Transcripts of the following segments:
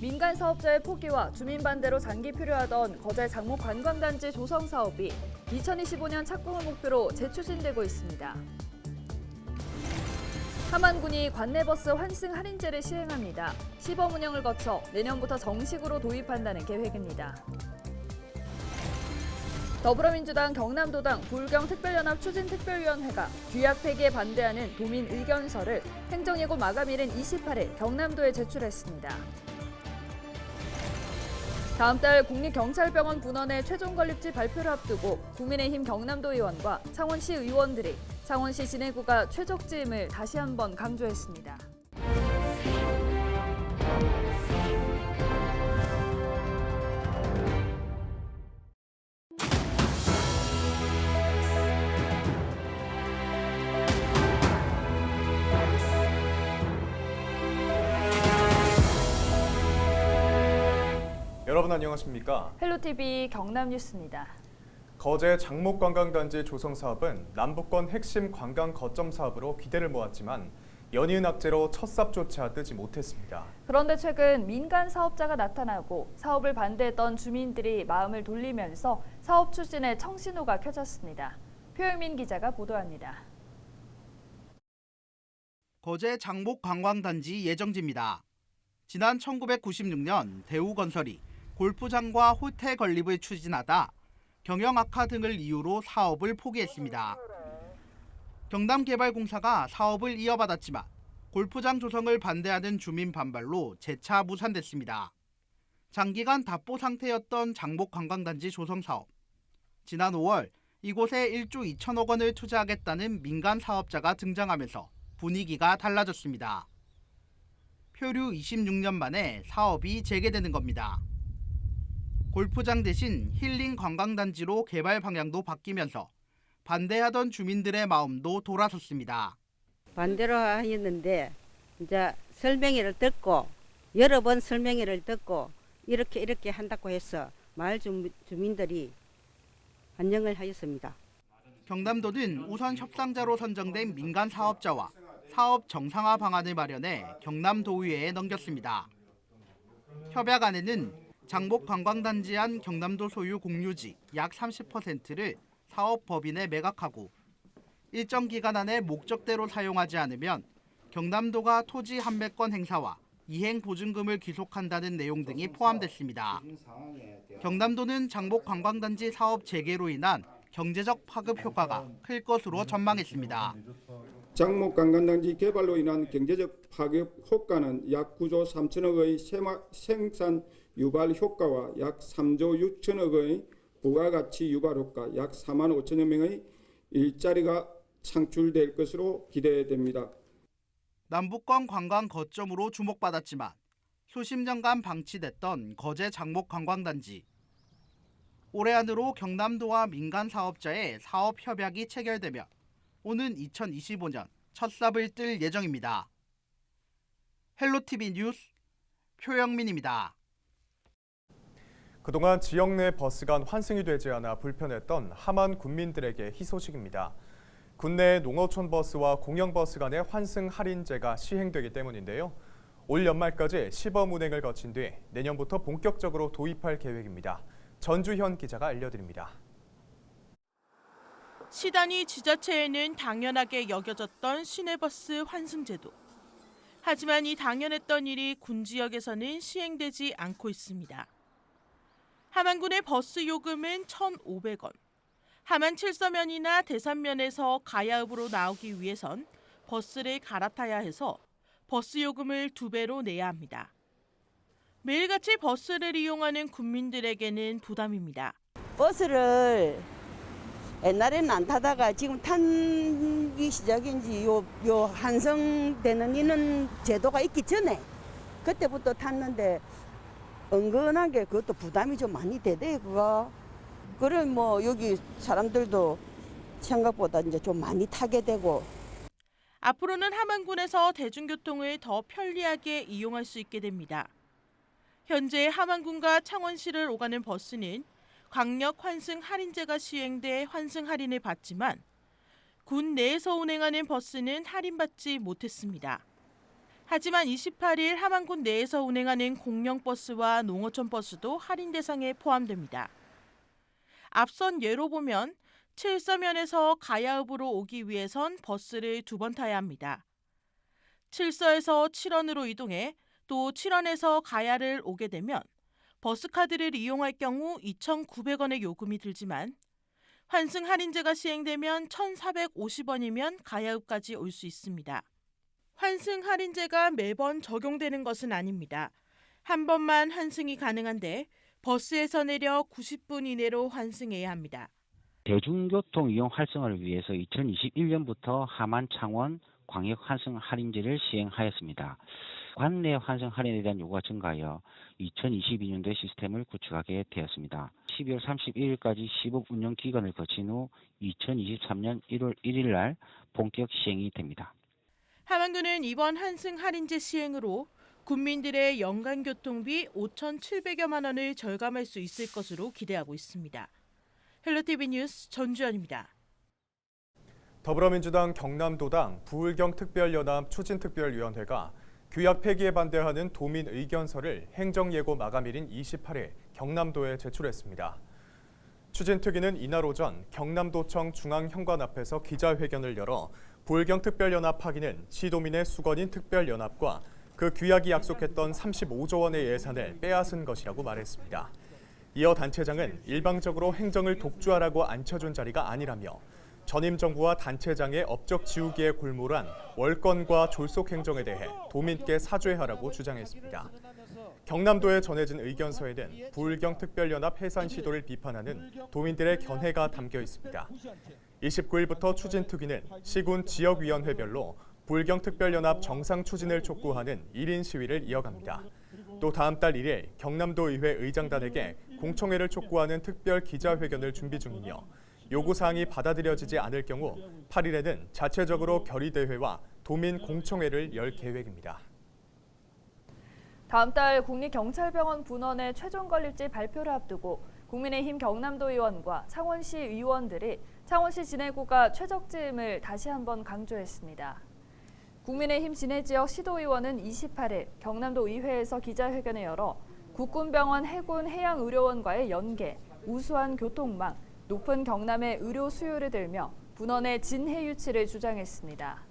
민간 사업자의 포기와 주민 반대로 장기 필요하던 거제 장목 관광단지 조성 사업이 2025년 착공을 목표로 재추진되고 있습니다. 함안군이 관내버스 환승 할인제를 시행합니다. 시범 운영을 거쳐 내년부터 정식으로 도입한다는 계획입니다. 더불어민주당 경남도당 불경특별연합 추진특별위원회가 규약 폐기에 반대하는 도민 의견서를 행정예고 마감일인 28일 경남도에 제출했습니다. 다음 달 국립경찰병원 분원의 최종 건립지 발표를 앞두고 국민의힘 경남도 의원과 창원시 의원들이 창원시 진해구가 최적지임을 다시 한번 강조했습니다. 여러분 안녕하십니까? 헬로티비 경남뉴스입니다. 거제 장목관광단지 조성 사업은 남부권 핵심 관광 거점 사업으로 기대를 모았지만 연이은 악재로 첫 삽조차 뜨지 못했습니다. 그런데 최근 민간 사업자가 나타나고 사업을 반대했던 주민들이 마음을 돌리면서 사업 추진에 청신호가 켜졌습니다. 표영민 기자가 보도합니다. 거제 장목관광단지 예정지입니다. 지난 1996년 대우건설이 골프장과 호텔 건립을 추진하다 경영 악화 등을 이유로 사업을 포기했습니다. 경남개발공사가 사업을 이어받았지만 골프장 조성을 반대하는 주민 반발로 재차 무산됐습니다. 장기간 답보 상태였던 장목관광단지 조성 사업. 지난 5월 이곳에 1조 2천억 원을 투자하겠다는 민간 사업자가 등장하면서 분위기가 달라졌습니다. 표류 26년 만에 사업이 재개되는 겁니다. 골프장 대신 힐링 관광단지로 개발 방향도 바뀌면서 반대하던 주민들의 마음도 돌아섰습니다. 반대로 하였는데 이제 설명회를 듣고 여러 번 설명회를 듣고 이렇게 한다고 해서 마을 주민들이 반영을 하였습니다. 경남도는 우선 협상자로 선정된 민간 사업자와 사업 정상화 방안을 마련해 경남도의회에 넘겼습니다. 협약안에는 장목관광단지 안 경남도 소유 공유지 약 30%를 사업법인에 매각하고 일정 기간 안에 목적대로 사용하지 않으면 경남도가 토지 판매권 행사와 이행 보증금을 귀속한다는 내용 등이 포함됐습니다. 경남도는 장목관광단지 사업 재개로 인한 경제적 파급 효과가 클 것으로 전망했습니다. 장목관광단지 개발로 인한 경제적 파급 효과는 약 9조 3천억의 생산 유발 효과와 약 3조 6천억의 부가가치 유발 효과, 약 4만 5천여 명의 일자리가 창출될 것으로 기대됩니다. 남부권 관광 거점으로 주목받았지만 수십 년간 방치됐던 거제 장목관광단지. 올해 안으로 경남도와 민간 사업자의 사업 협약이 체결되면 오는 2025년 첫 삽을 뜰 예정입니다. 헬로티비 뉴스 표영민입니다. 그동안 지역 내 버스 간 환승이 되지 않아 불편했던 함안 군민들에게 희소식입니다. 국내 농어촌 버스와 공영버스 간의 환승 할인제가 시행되기 때문인데요. 올 연말까지 시범 운행을 거친 뒤 내년부터 본격적으로 도입할 계획입니다. 전주현 기자가 알려드립니다. 시단위 지자체에는 당연하게 여겨졌던 시내버스 환승제도. 하지만 이 당연했던 일이 군 지역에서는 시행되지 않고 있습니다. 함안군의 버스 요금은 1,500원. 함안 칠서면이나 대산면에서 가야읍으로 나오기 위해선 버스를 갈아타야 해서 버스 요금을 2배로 내야 합니다. 매일같이 버스를 이용하는 군민들에게는 부담입니다. 버스를 옛날에는 안 타다가 지금 탄기 시작인지 요 한성되는 이는 제도가 있기 전에 그때부터 탔는데 은근하게 그것도 부담이 좀 많이 되대 그거. 그래 뭐 여기 사람들도 생각보다 이제 좀 많이 타게 되고. 앞으로는 함안군에서 대중교통을 더 편리하게 이용할 수 있게 됩니다. 현재 함안군과 창원시를 오가는 버스는 광역 환승 할인제가 시행돼 환승 할인을 받지만 군 내에서 운행하는 버스는 할인받지 못했습니다. 하지만 28일 함안군 내에서 운행하는 공영버스와 농어촌 버스도 할인 대상에 포함됩니다. 앞선 예로 보면 칠서면에서 가야읍으로 오기 위해선 버스를 2번 타야 합니다. 칠서에서 칠원으로 이동해 또 칠원에서 가야를 오게 되면 버스카드를 이용할 경우 2,900원의 요금이 들지만 환승 할인제가 시행되면 1,450원이면 가야읍까지 올 수 있습니다. 환승 할인제가 매번 적용되는 것은 아닙니다. 한 번만 환승이 가능한데 버스에서 내려 90분 이내로 환승해야 합니다. 대중교통 이용 활성화를 위해서 2021년부터 함안 창원 광역 환승 할인제를 시행하였습니다. 관내 환승 할인에 대한 요구가 증가하여 2022년도에 시스템을 구축하게 되었습니다. 12월 31일까지 시범 운영 기간을 거친 후 2023년 1월 1일 날 본격 시행이 됩니다. 함안군은 이번 환승 할인제 시행으로 군민들의 연간 교통비 5,700여만 원을 절감할 수 있을 것으로 기대하고 있습니다. 헬로티비 뉴스 전주연입니다. 더불어민주당 경남도당 부울경특별연합 추진특별위원회가 규약 폐기에 반대하는 도민 의견서를 행정예고 마감일인 28일 경남도에 제출했습니다. 추진특위는 이날 오전 경남도청 중앙현관 앞에서 기자회견을 열어 부울경특별연합 파기는 시도민의 수건인 특별연합과 그 규약이 약속했던 35조 원의 예산을 빼앗은 것이라고 말했습니다. 이어 단체장은 일방적으로 행정을 독주하라고 앉혀준 자리가 아니라며 전임 정부와 단체장의 업적 지우기에 골몰한 월권과 졸속 행정에 대해 도민께 사죄하라고 주장했습니다. 경남도에 전해진 의견서에는 부울경특별연합 해산 시도를 비판하는 도민들의 견해가 담겨 있습니다. 29일부터 추진특위는 시군 지역위원회별로 부울경특별연합 정상 추진을 촉구하는 1인 시위를 이어갑니다. 또 다음 달 1일 경남도 의회 의장단에게 공청회를 촉구하는 특별 기자회견을 준비 중이며 요구사항이 받아들여지지 않을 경우 8일에는 자체적으로 결의대회와 도민 공청회를 열 계획입니다. 다음 달 국립경찰병원 분원의 최종 건립지 발표를 앞두고 국민의힘 경남도 의원과 창원시 의원들이 창원시 진해구가 최적지임을 다시 한번 강조했습니다. 국민의힘 진해지역 시도의원은 28일 경남도 의회에서 기자회견을 열어 국군병원 해군 해양의료원과의 연계, 우수한 교통망, 높은 경남의 의료 수요를 들며 분원의 진해 유치를 주장했습니다.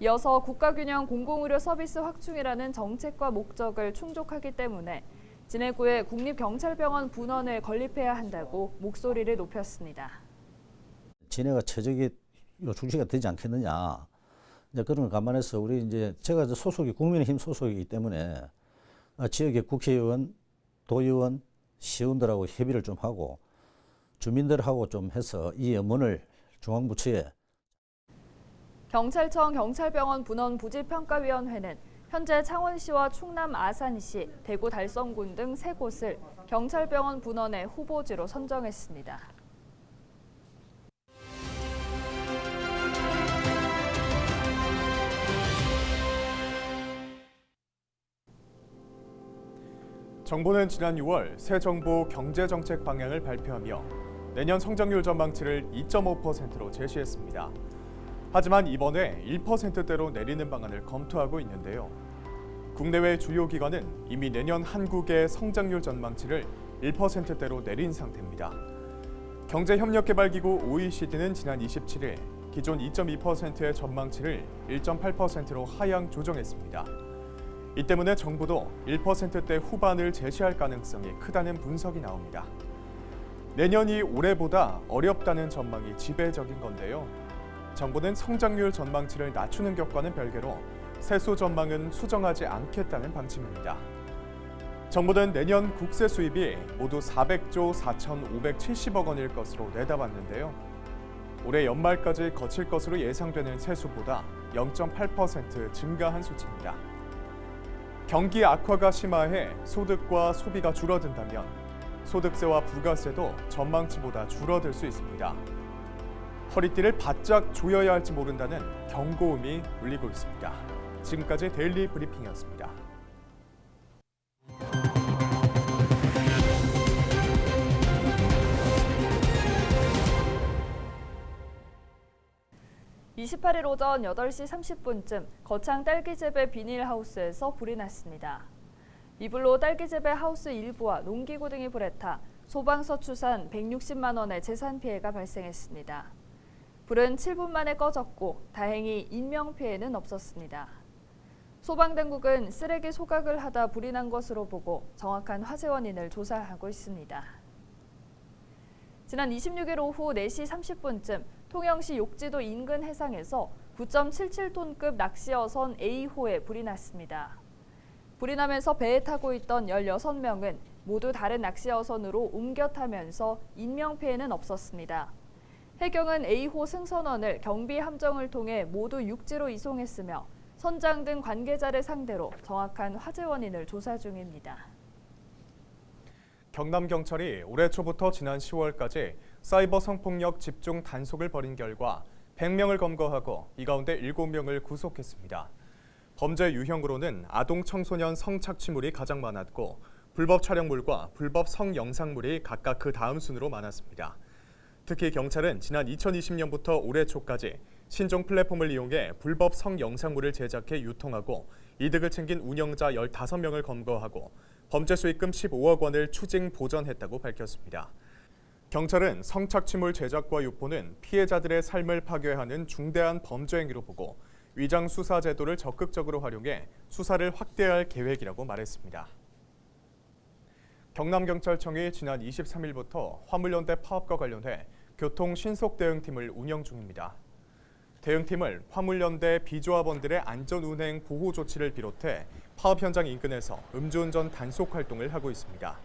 이어서 국가균형 공공의료 서비스 확충이라는 정책과 목적을 충족하기 때문에 진해구에 국립경찰병원 분원을 건립해야 한다고 목소리를 높였습니다. 진해가 최적의 중시가 되지 않겠느냐. 이제 그런 걸 감안해서 우리 이제 제가 소속이 국민의힘 소속이기 때문에 지역의 국회의원, 도의원, 시의원들하고 협의를 좀 하고 주민들하고 좀 해서 이 업무를 중앙부처에 경찰청 경찰병원 분원 부지평가위원회는 현재 창원시와 충남 아산시, 대구 달성군 등 3곳을 경찰병원 분원의 후보지로 선정했습니다. 정부는 지난 6월 새 정부 경제정책 방향을 발표하며 내년 성장률 전망치를 2.5%로 제시했습니다. 하지만 이번에 1%대로 내리는 방안을 검토하고 있는데요. 국내외 주요 기관은 이미 내년 한국의 성장률 전망치를 1%대로 내린 상태입니다. 경제협력개발기구 OECD는 지난 27일 기존 2.2%의 전망치를 1.8%로 하향 조정했습니다. 이 때문에 정부도 1%대 후반을 제시할 가능성이 크다는 분석이 나옵니다. 내년이 올해보다 어렵다는 전망이 지배적인 건데요. 정부는 성장률 전망치를 낮추는 것과는 별개로 세수 전망은 수정하지 않겠다는 방침입니다. 정부는 내년 국세 수입이 모두 400조 4,570억 원일 것으로 내다봤는데요. 올해 연말까지 거칠 것으로 예상되는 세수보다 0.8% 증가한 수치입니다. 경기 악화가 심화해 소득과 소비가 줄어든다면 소득세와 부가세도 전망치보다 줄어들 수 있습니다. 허리띠를 바짝 조여야 할지 모른다는 경고음이 울리고 있습니다. 지금까지 데일리 브리핑이었습니다. 28일 오전 8시 30분쯤 거창 딸기재배 비닐하우스에서 불이 났습니다. 이 불로 딸기재배 하우스 일부와 농기구 등이 불에 타 소방서 추산 160만 원의 재산 피해가 발생했습니다. 불은 7분 만에 꺼졌고 다행히 인명피해는 없었습니다. 소방당국은 쓰레기 소각을 하다 불이 난 것으로 보고 정확한 화재 원인을 조사하고 있습니다. 지난 26일 오후 4시 30분쯤 통영시 욕지도 인근 해상에서 9.77톤급 낚시어선 A호에 불이 났습니다. 불이 나면서 배에 타고 있던 16명은 모두 다른 낚시어선으로 옮겨 타면서 인명피해는 없었습니다. 해경은 A호 승선원을 경비 함정을 통해 모두 육지로 이송했으며 선장 등 관계자를 상대로 정확한 화재 원인을 조사 중입니다. 경남경찰이 올해 초부터 지난 10월까지 사이버 성폭력 집중 단속을 벌인 결과 100명을 검거하고 이 가운데 7명을 구속했습니다. 범죄 유형으로는 아동 청소년 성착취물이 가장 많았고 불법 촬영물과 불법 성영상물이 각각 그 다음 순으로 많았습니다. 특히 경찰은 지난 2020년부터 올해 초까지 신종 플랫폼을 이용해 불법 성영상물을 제작해 유통하고 이득을 챙긴 운영자 15명을 검거하고 범죄 수익금 15억 원을 추징 보전했다고 밝혔습니다. 경찰은 성착취물 제작과 유포는 피해자들의 삶을 파괴하는 중대한 범죄 행위로 보고 위장 수사 제도를 적극적으로 활용해 수사를 확대할 계획이라고 말했습니다. 경남경찰청이 지난 23일부터 화물연대 파업과 관련해 교통 신속 대응팀을 운영 중입니다. 대응팀을 화물연대 비조합원들의 안전운행 보호 조치를 비롯해 파업 현장 인근에서 음주운전 단속 활동을 하고 있습니다.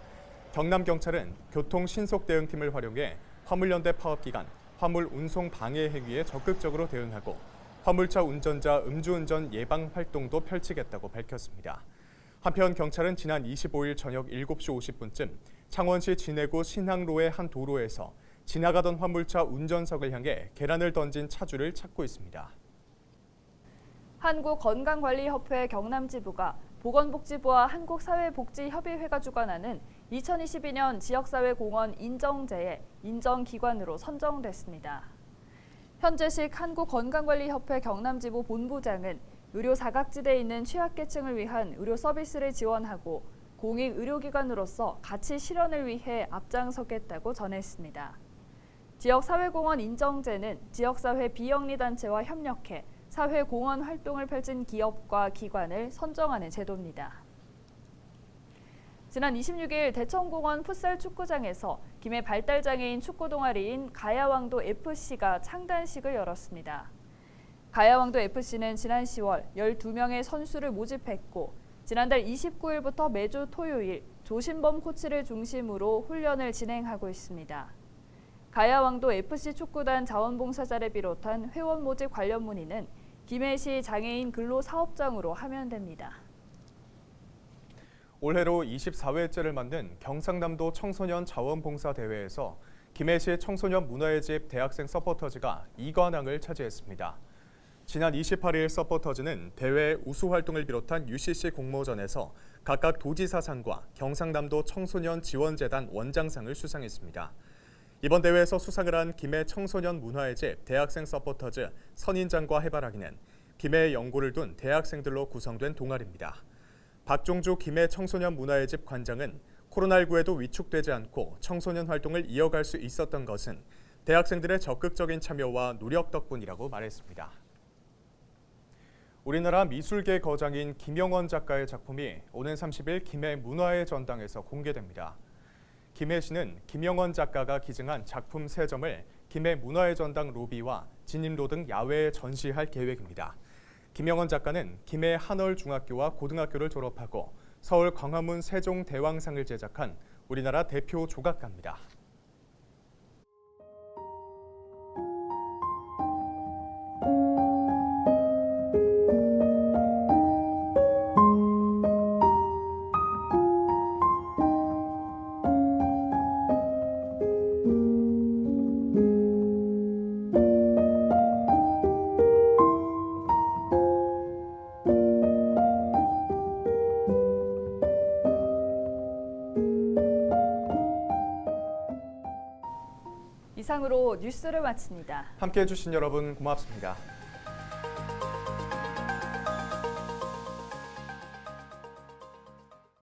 경남경찰은 교통 신속 대응팀을 활용해 화물연대 파업 기간 화물 운송 방해 행위에 적극적으로 대응하고 화물차 운전자 음주운전 예방 활동도 펼치겠다고 밝혔습니다. 한편 경찰은 지난 25일 저녁 7시 50분쯤 창원시 진해구 신항로의 한 도로에서 지나가던 화물차 운전석을 향해 계란을 던진 차주를 찾고 있습니다. 한국건강관리협회 경남지부가 보건복지부와 한국사회복지협의회가 주관하는 2022년 지역사회공헌 인정제의 인정기관으로 선정됐습니다. 현재식 한국건강관리협회 경남지부 본부장은 의료 사각지대에 있는 취약계층을 위한 의료 서비스를 지원하고 공익 의료기관으로서 가치 실현을 위해 앞장서겠다고 전했습니다. 지역사회공헌 인정제는 지역사회 비영리단체와 협력해 사회공헌 활동을 펼친 기업과 기관을 선정하는 제도입니다. 지난 26일 대청공원 풋살 축구장에서 김해 발달장애인 축구 동아리인 가야왕도 FC가 창단식을 열었습니다. 가야왕도 FC는 지난 10월 12명의 선수를 모집했고 지난달 29일부터 매주 토요일 조신범 코치를 중심으로 훈련을 진행하고 있습니다. 가야왕도 FC 축구단 자원봉사자를 비롯한 회원 모집 관련 문의는 김해시 장애인 근로사업장으로 하면 됩니다. 올해로 24회째를 맞는 경상남도 청소년 자원봉사대회에서 김해시 청소년 문화의 집 대학생 서포터즈가 2관왕을 차지했습니다. 지난 28일 서포터즈는 대회 우수 활동을 비롯한 UCC 공모전에서 각각 도지사상과 경상남도 청소년 지원재단 원장상을 수상했습니다. 이번 대회에서 수상을 한 김해 청소년 문화의 집 대학생 서포터즈 선인장과 해바라기는 김해에 연고를 둔 대학생들로 구성된 동아리입니다. 박종주 김해 청소년 문화의 집 관장은 코로나19에도 위축되지 않고 청소년 활동을 이어갈 수 있었던 것은 대학생들의 적극적인 참여와 노력 덕분이라고 말했습니다. 우리나라 미술계 거장인 김영원 작가의 작품이 오는 30일 김해 문화의 전당에서 공개됩니다. 김해시는 김영원 작가가 기증한 작품 3점을 김해 문화의 전당 로비와 진입로 등 야외에 전시할 계획입니다. 김영원 작가는 김해 한월중학교와 고등학교를 졸업하고 서울 광화문 세종대왕상을 제작한 우리나라 대표 조각가입니다. 이상으로 뉴스를 마칩니다. 함께해 주신 여러분 고맙습니다.